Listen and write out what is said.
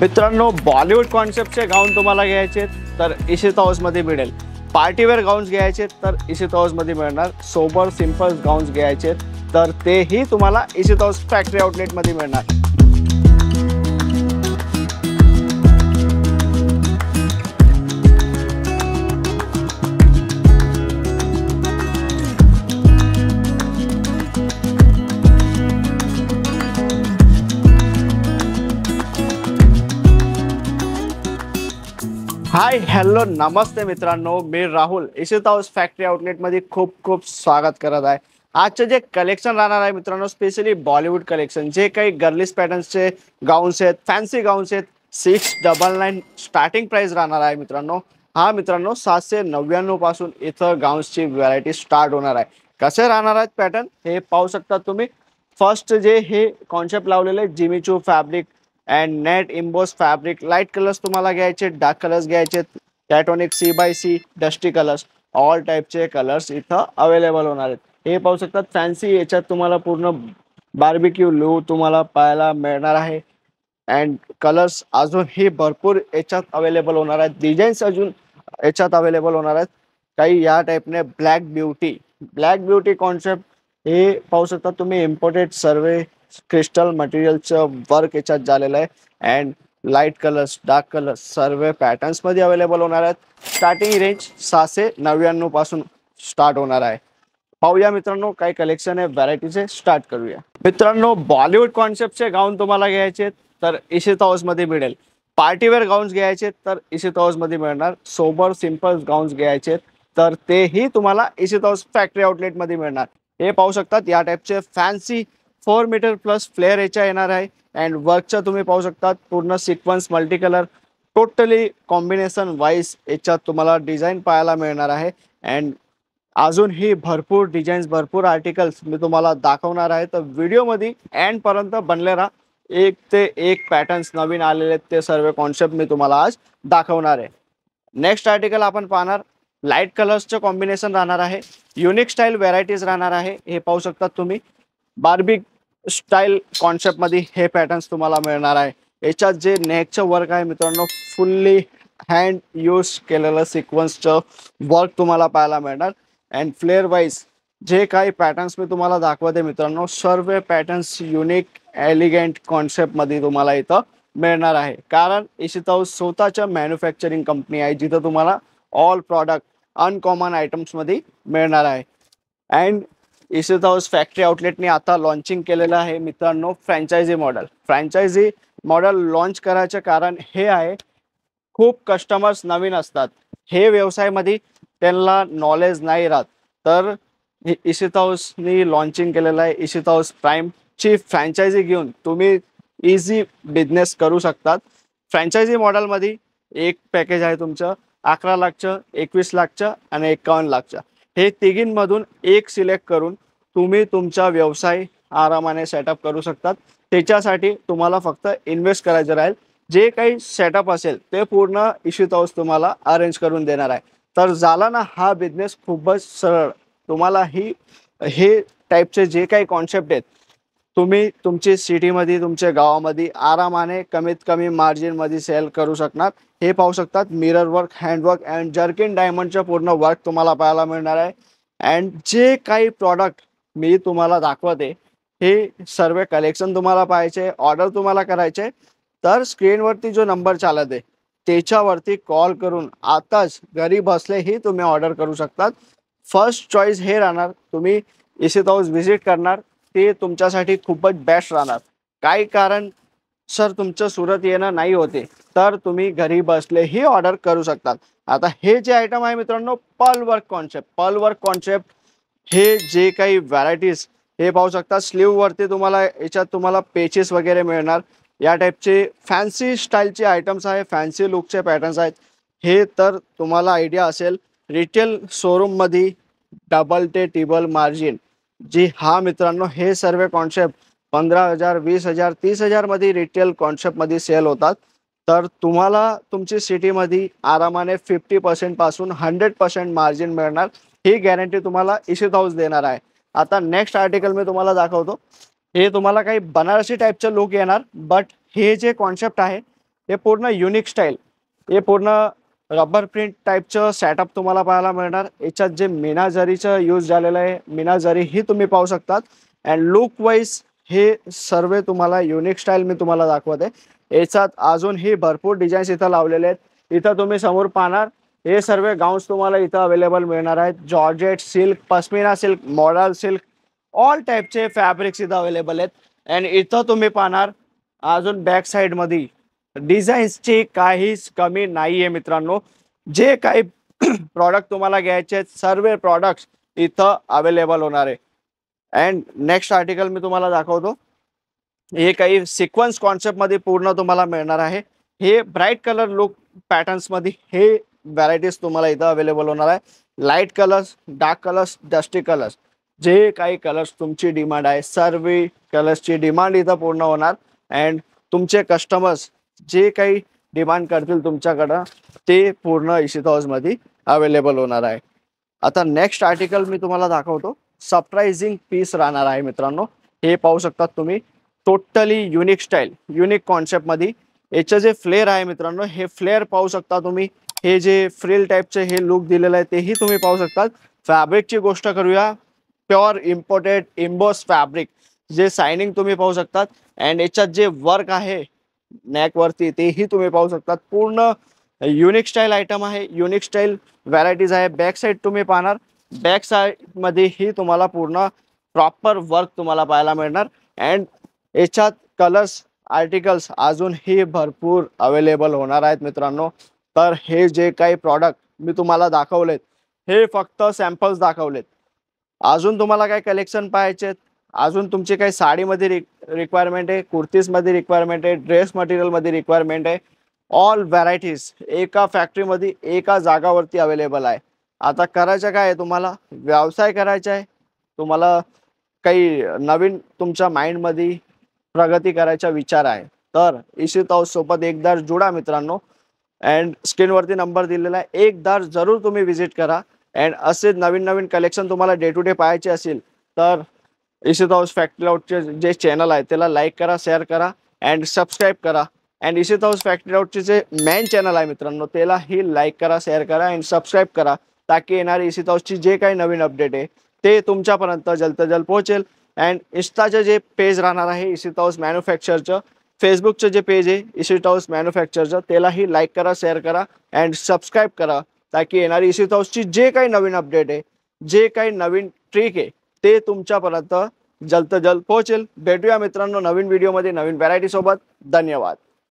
मित्रांनो, बॉलिवूड कॉन्सेप्टचे गाऊन तुम्हाला घ्यायचे तर इशिता हाऊसमध्ये मिळेल. पार्टीवेअर गाऊन्स घ्यायचे तर इशिता हाऊसमध्ये मिळणार. सोबर सिंपल गाऊन्स घ्यायचे तर तेही तुम्हाला इशिता हाऊस फॅक्टरी आउटलेटमध्ये मिळणार. हाय हॅलो नमस्ते मित्रांनो, मी राहुल इशिता हाऊस फॅक्टरी आउटलेटमध्ये खूप खूप स्वागत करत आहे. आजचे जे कलेक्शन राहणार आहे मित्रांनो, स्पेशली बॉलिवूड कलेक्शन, जे काही गर्लिश पॅटर्न्सचे गाऊन्स आहेत, फॅन्सी गाऊन्स आहेत, 699 स्टार्टिंग प्राइस राहणार आहे मित्रांनो. हा मित्रांनो, 799 पासून इथं गाऊन्सची व्हरायटी स्टार्ट होणार आहे. कसे राहणार आहेत पॅटर्न हे पाहू शकता तुम्ही. फर्स्ट जे हे कॉन्सेप्ट लावलेले Jimmy Choo fabric and net emboss fabric, light colours तुम्हाला घ्यायचे, डार्क कलर्स घ्यायचे, कॅटोनिक C/C डस्टी कलर्स, ऑल टाईपचे कलर्स इथं अवेलेबल होणार आहेत. हे पाहू शकतात फॅन्सी, याच्यात तुम्हाला पूर्ण बार्बिक्यू लुक तुम्हाला पाहायला मिळणार आहे. अँड कलर्स अजूनही भरपूर याच्यात अवेलेबल होणार आहेत. डिझाईन्स अजून याच्यात अवेलेबल होणार आहेत. काही या टाईपने ब्लॅक ब्युटी कॉन्सेप्ट हे पाहू शकता तुम्ही. इम्पोर्टेड सर्वे क्रिस्टल मटेरियलचं वर्क याच्यात झालेलं आहे. And light colours, dark colours सर्व पॅटर्न्समध्ये अवेलेबल होणार आहेत. स्टार्टिंग रेंज 699 पासून स्टार्ट होणार आहे. पाहूया मित्रांनो काय कलेक्शन आहे, व्हरायटीचे स्टार्ट करूया. मित्रांनो, बॉलिवूड कॉन्सेप्टचे गाऊन तुम्हाला घ्यायचे तर इशिता हाऊसमध्ये मिळेल. पार्टीवेअर गाऊन्स घ्यायचे तर इशिता हाऊसमध्ये मिळणार. सोबर सिंपल गाऊन्स घ्यायचे तर तेही तुम्हाला इशिता हाऊस फॅक्टरी आउटलेटमध्ये मिळणार. हे पाहू शकतात या टाईपचे फॅन्सी 4 मीटर प्लस फ्लेअर याच्या येणार आहे. अँड वर्कचं तुम्ही पाहू शकतात पूर्ण sequins multi colour totally combination wise याच्यात तुम्हाला डिझाईन पाहायला मिळणार आहे. अँड अजूनही भरपूर डिझाईन्स, भरपूर आर्टिकल्स मी तुम्हाला दाखवणार आहे. तर व्हिडिओमध्ये एंडपर्यंत बनले राहा. एक ते एक पॅटर्न्स नवीन आलेले आहेत, ते सर्व कॉन्सेप्ट मी तुम्हाला आज दाखवणार आहे. नेक्स्ट आर्टिकल आपण पाहणार. लाईट कलर्सचं कॉम्बिनेशन राहणार आहे. युनिक स्टाईल व्हरायटीज राहणार आहे. हे पाहू शकतात तुम्ही. बार्बी स्टाईल कॉन्सेप्टमध्ये हे पॅटर्न्स तुम्हाला मिळणार आहे. याच्यात जे नेकचं वर्क आहे मित्रांनो, फुल्ली हँड यूज केलेलं सिक्वन्सचं वर्क तुम्हाला पाहायला मिळणार. अँड फ्लेअर वाईज जे काही पॅटर्न्स मी तुम्हाला दाखवते मित्रांनो, सर्व पॅटर्न्स युनिक एलिगंट कॉन्सेप्टमध्ये तुम्हाला इथं मिळणार आहे. कारण इशिता हाऊस स्वतःच्या मॅन्युफॅक्चरिंग कंपनी आहे, जिथं तुम्हाला ऑल प्रॉडक्ट अनकॉमन आयटम्समध्ये मिळणार आहे. अँड इशिता हाऊस फॅक्टरी आउटलेटने आता लॉन्चिंग केलेलं आहे मित्रांनो फ्रँचायझी मॉडेल लॉन्च करायचं कारण हे आहे, खूप कस्टमर्स नवीन असतात. हे व्यवसायामध्ये त्यांना नॉलेज नाही राहत, तर इशिता हाऊसनी लॉन्चिंग केलेलं आहे. इशिता हाऊस प्राईमची फ्रँचायझी घेऊन तुम्ही इझी बिझनेस करू शकतात. फ्रँचायझी मॉडेलमध्ये एक पॅकेज आहे तुमचं 11 लाखचं, 21 लाखचं आणि 51 लाखचं. हे तिघींमधून एक सिलेक्ट करून तुम्ही तुमचा व्यवसाय आरामाने सेटअप करू शकतात. त्याच्यासाठी तुम्हाला फक्त इन्व्हेस्ट करायचं राहील. जे काही सेटअप असेल ते पूर्ण इशिता हाऊस तुम्हाला अरेंज करून देणार आहे. तर झाला ना हा बिझनेस खूपच सरळ. तुम्हाला हे टाईपचे जे काही कॉन्सेप्ट आहेत, तुम्ही तुमची सिटीमध्ये, तुमच्या गावामध्ये आरामाने कमीत कमी मार्जिनमध्ये सेल करू शकणार. हे पाहू शकतात mirror work, handwork and jerkin डायमंडचं पूर्ण वर्क तुम्हाला पाहायला मिळणार आहे. अँड जे काही प्रॉडक्ट मी तुम्हाला दाखवते, हे सर्व कलेक्शन तुम्हाला पाहायचे, ऑर्डर तुम्हाला करायचे, तर स्क्रीनवरती जो नंबर चालत आहे त्याच्यावरती कॉल करून आताच घरी बसलेही तुम्ही ऑर्डर करू शकतात. फर्स्ट चॉईस हे राहणार. तुम्ही इशिता हाऊस व्हिजिट करणार, ते तुमच्यासाठी खूपच बेस्ट राहणार. काही कारण सर तुमचं सुरत येणं नाही होते, तर तुम्ही घरी बसलेही ऑर्डर करू शकतात. आता हे जे आयटम आहे मित्रांनो, पर्ल वर्क कॉन्सेप्ट हे जे काही व्हरायटीज हे पाहू शकता. स्लीववरती तुम्हाला याच्यात तुम्हाला पेचेस वगैरे मिळणार. या टाईपचे फॅन्सी स्टाईलचे आयटम्स आहे, फॅन्सी लुकचे पॅटर्न्स आहेत. हे तर तुम्हाला आयडिया असेल, रिटेल शोरूममध्ये डबल ते ट्रिबल मार्जिन जी हा मित्रांनो, हे सर्व कॉन्सेप्ट 15,000, 20,000, 30,000 मध्ये रिटेल कॉन्सेप्टमध्ये सेल होतात. तर तुम्हाला तुमची सिटीमध्ये आरामाने 50% पासून 100% मार्जिन मिळणार. ही गॅरंटी तुम्हाला इशिता हाऊस देणार आहे. आता नेक्स्ट आर्टिकल मी तुम्हाला दाखवतो. हे तुम्हाला काही बनारसी टाईपचं लुक येणार, बट हे जे कॉन्सेप्ट आहे हे पूर्ण युनिक स्टाईल, हे पूर्ण रबर प्रिंट टाईपचं सेटअप तुम्हाला पाहायला मिळणार। याच्यात जे मीना जरीचं यूज झालेलं आहे, मीना जरी ही तुम्ही पाहू शकतात। अँड लुक वाईज हे सर्व तुम्हाला युनिक स्टाईल मी तुम्हाला दाखवत आहे। याच्यात अजूनही भरपूर डिझाईन्स इथं लावलेले आहेत। इथं तुम्ही समोर पाहणार हे सर्व गाउन्स तुम्हाला इथं अवेलेबल मिळणार आहेत। Georgette silk, pashmina silk, model silk, all टाईपचे फॅब्रिक्स इथं अवेलेबल आहेत। अँड इथं तुम्ही पाहणार अजून बॅक साईडमध्ये डिझाईन्सची काहीच कमी नाही आहे मित्रांनो। जे काही प्रॉडक्ट तुम्हाला घ्यायचे आहेत सर्व प्रॉडक्ट्स इथं अवेलेबल होणार आहे। अँड नेक्स्ट आर्टिकल मी तुम्हाला दाखवतो। हे काही सिक्वेन्स कॉन्सेप्टमध्ये पूर्ण तुम्हाला मिळणार आहे। हे ब्राईट कलर लुक पॅटर्न्समध्ये हे व्हरायटीज तुम्हाला इथं अवेलेबल होणार आहे। Light colours, dark colours, dusty colours, जे काही कलर्स तुमची डिमांड आहे सर्व कलर्सची डिमांड इथं पूर्ण होणार। अँड तुमचे कस्टमर्स जे काही डिमांड करतील तुमच्याकडं ते पूर्ण इशिता हाऊसमध्ये अवेलेबल होणार आहे। आता नेक्स्ट आर्टिकल मी तुम्हाला दाखवतो। सरप्राइजिंग पीस राहणार आहे मित्रांनो। हे पाहू शकतात तुम्ही, टोटली युनिक स्टाईल, युनिक कॉन्सेप्टमध्ये याचं जे फ्लेअर आहे मित्रांनो, हे फ्लेअर पाहू शकता तुम्ही। हे जे फ्रिल टाईपचे हे लुक दिलेलं आहे तेही तुम्ही पाहू शकतात। फॅब्रिकची गोष्ट करूया, प्युअर इम्पोर्टेड इम्बॉस फॅब्रिक, जे सायनिंग तुम्ही पाहू शकतात। अँड याच्यात जे वर्क आहे नेक वरती तेही तुम्ही पाहू शकतात। पूर्ण युनिक स्टाईल आयटम आहे, युनिक स्टाईल व्हरायटीज आहे। बॅक साईड तुम्ही पाहणार, बॅक साईड मध्येही तुम्हाला पूर्ण प्रॉपर वर्क तुम्हाला पाहायला मिळणार। अँड याच्यात कलर्स आर्टिकल्स अजूनही भरपूर अवेलेबल होणार आहेत मित्रांनो। तर हे जे काही प्रॉडक्ट मी तुम्हाला दाखवलेत हे फक्त सॅम्पल्स दाखवलेत। अजून तुम्हाला काय कलेक्शन पाहायचे, अजून तुमची काही साडीमध्ये रिक्वायरमेंट आहे, कुर्तीजमध्ये रिक्वायरमेंट आहे, ड्रेस मटेरियलमध्ये रिक्वायरमेंट आहे, ऑल व्हरायटीज एका फॅक्टरीमध्ये एका जागावरती अवेलेबल आहे। आता करायचं काय आहे, तुम्हाला व्यवसाय करायचा आहे, तुम्हाला काही नवीन तुमच्या माइंडमध्ये प्रगती करायचा विचार आहे, तर इशिता हाऊस सोबत एकदा जुडा मित्रांनो। अँड स्क्रीनवरती नंबर दिलेला आहे, एकदा जरूर तुम्ही विजिट करा। अँड असे नवीन नवीन कलेक्शन तुम्हाला डे टू डे पाहायचे असेल तर इशिता हाऊस फॅक्टरी आउटचे जे चॅनल आहे त्याला लाईक करा, शेअर करा अँड सबस्क्राईब करा। अँड इशिता हाऊस फॅक्टरी आउटचे जे मेन चॅनल आहे मित्रांनो त्यालाही लाईक करा, शेअर करा अँड सबस्क्राईब करा, ताकी येणारी इशिता हाऊसची जे काही नवीन अपडेट आहे ते तुमच्यापर्यंत जल्द जल्द पोहोचेल। अँड इंस्टाचं जे पेज राहणार आहे इशिता हाऊस मॅन्युफॅक्चरचं, फेसबुकचं जे पेज आहे इशिता हाऊस मॅन्युफॅक्चरचं, त्यालाही लाईक करा, शेअर करा अँड सबस्क्राईब करा, ताकी येणारी इशिता हाऊसची जे काही नवीन अपडेट आहे, जे काही नवीन ट्रिक आहे ते तुमच्यापर्यंत जल्द जल्द पोहोचेल। भेटूया मित्रांनो नवीन व्हिडिओमध्ये नवीन व्हरायटी सोबत। धन्यवाद।